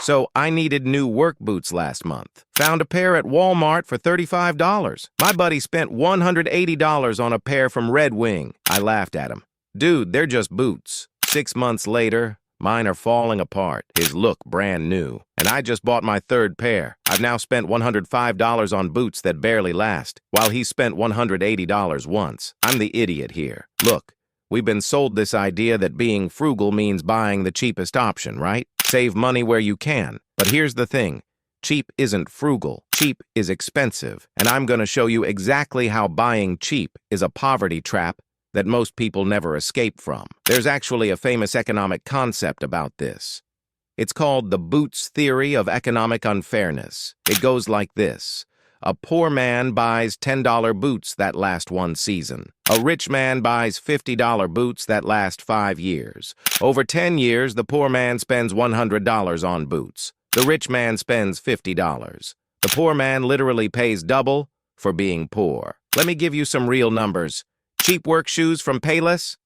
So I needed new work boots last month. Found a pair at Walmart for $35. My buddy spent $180 on a pair from Red Wing. I laughed at him. Dude, they're just boots. 6 months later, mine are falling apart. His look brand new. And I just bought my third pair. I've now spent $105 on boots that barely last, while he spent $180 once. I'm the idiot here. Look, we've been sold this idea that being frugal means buying the cheapest option, right? Save money where you can. But here's the thing. Cheap isn't frugal. Cheap is expensive. And I'm going to show you exactly how buying cheap is a poverty trap that most people never escape from. There's actually a famous economic concept about this. It's called the Boots Theory of Economic Unfairness. It goes like this. A poor man buys $10 boots that last one season. A rich man buys $50 boots that last 5 years. Over 10 years, the poor man spends $100 on boots. The rich man spends $50. The poor man literally pays double for being poor. Let me give you some real numbers. Cheap work shoes from Payless,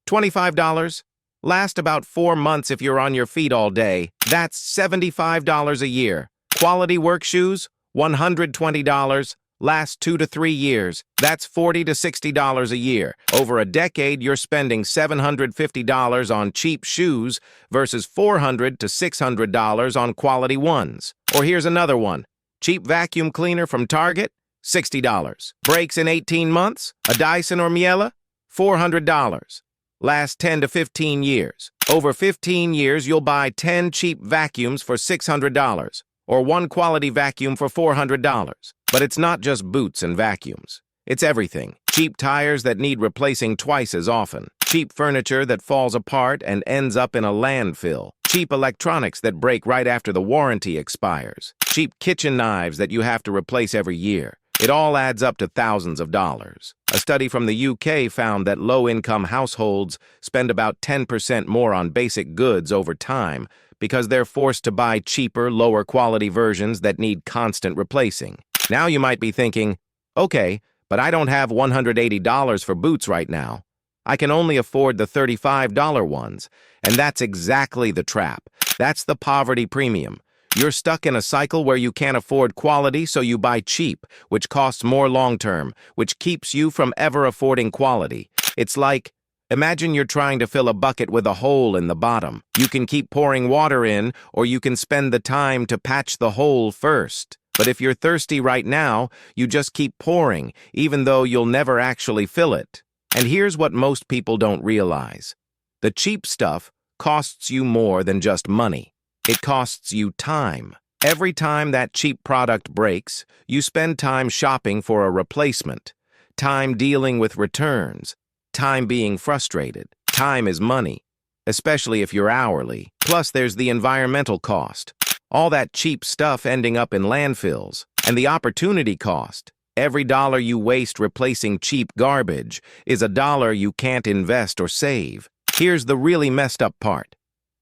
$25. Last about 4 months if you're on your feet all day. That's $75 a year. Quality work shoes, $120. Last 2 to 3 years. That's $40 to $60 a year. Over a decade, you're spending $750 on cheap shoes versus $400 to $600 on quality ones. Or here's another one. Cheap vacuum cleaner from Target, $60. Breaks in 18 months? A Dyson or Miele? $400. Last 10 to 15 years. Over 15 years, you'll buy 10 cheap vacuums for $600, or one quality vacuum for $400. But it's not just boots and vacuums. It's everything. Cheap tires that need replacing twice as often. Cheap furniture that falls apart and ends up in a landfill. Cheap electronics that break right after the warranty expires. Cheap kitchen knives that you have to replace every year. It all adds up to thousands of dollars. A study from the UK found that low-income households spend about 10% more on basic goods over time because they're forced to buy cheaper, lower-quality versions that need constant replacing. Now you might be thinking, okay, but I don't have $180 for boots right now. I can only afford the $35 ones. And that's exactly the trap. That's the poverty premium. You're stuck in a cycle where you can't afford quality, so you buy cheap, which costs more long-term, which keeps you from ever affording quality. It's like, imagine you're trying to fill a bucket with a hole in the bottom. You can keep pouring water in, or you can spend the time to patch the hole first. But if you're thirsty right now, you just keep pouring, even though you'll never actually fill it. And here's what most people don't realize. The cheap stuff costs you more than just money. It costs you time. Every time that cheap product breaks, you spend time shopping for a replacement, time dealing with returns, time being frustrated. Time is money, especially if you're hourly. Plus, there's the environmental cost. All that cheap stuff ending up in landfills. And the opportunity cost. Every dollar you waste replacing cheap garbage is a dollar you can't invest or save. Here's the really messed up part.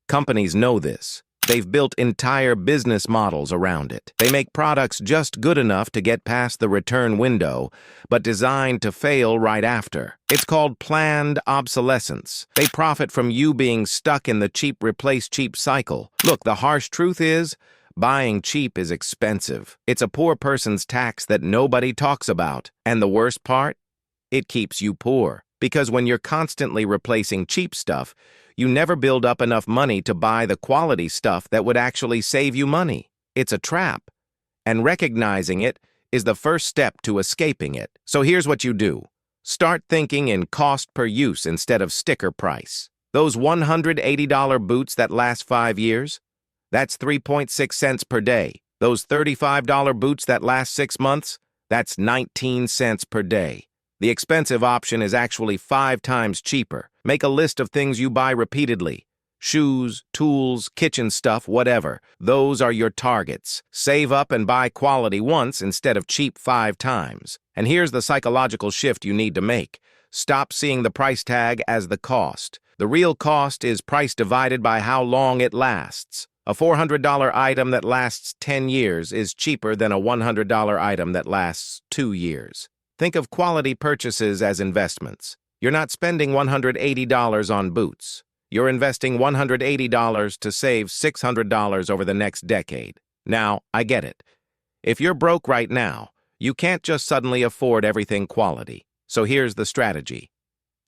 Companies know this. They've built entire business models around it. They make products just good enough to get past the return window, but designed to fail right after. It's called planned obsolescence. They profit from you being stuck in the cheap replace cheap cycle. Look, the harsh truth is, buying cheap is expensive. It's a poor person's tax that nobody talks about. And the worst part? It keeps you poor. Because when you're constantly replacing cheap stuff, you never build up enough money to buy the quality stuff that would actually save you money. It's a trap. And recognizing it is the first step to escaping it. So here's what you do. Start thinking in cost per use instead of sticker price. Those $180 boots that last 5 years? That's 3.6 cents per day. Those $35 boots that last 6 months? That's 19 cents per day. The expensive option is actually 5 times cheaper. Make a list of things you buy repeatedly. Shoes, tools, kitchen stuff, whatever. Those are your targets. Save up and buy quality once instead of cheap 5 times. And here's the psychological shift you need to make. Stop seeing the price tag as the cost. The real cost is price divided by how long it lasts. A $400 item that lasts 10 years is cheaper than a $100 item that lasts 2 years. Think of quality purchases as investments. You're not spending $180 on boots. You're investing $180 to save $600 over the next decade. Now, I get it. If you're broke right now, you can't just suddenly afford everything quality. So here's the strategy.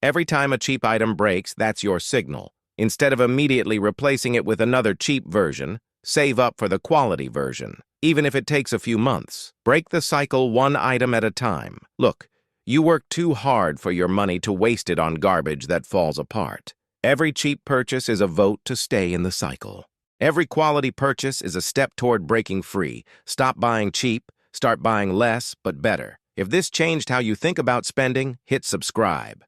Every time a cheap item breaks, that's your signal. Instead of immediately replacing it with another cheap version, save up for the quality version. Even if it takes a few months, break the cycle one item at a time. Look, you work too hard for your money to waste it on garbage that falls apart. Every cheap purchase is a vote to stay in the cycle. Every quality purchase is a step toward breaking free. Stop buying cheap, start buying less but better. If this changed how you think about spending, hit subscribe.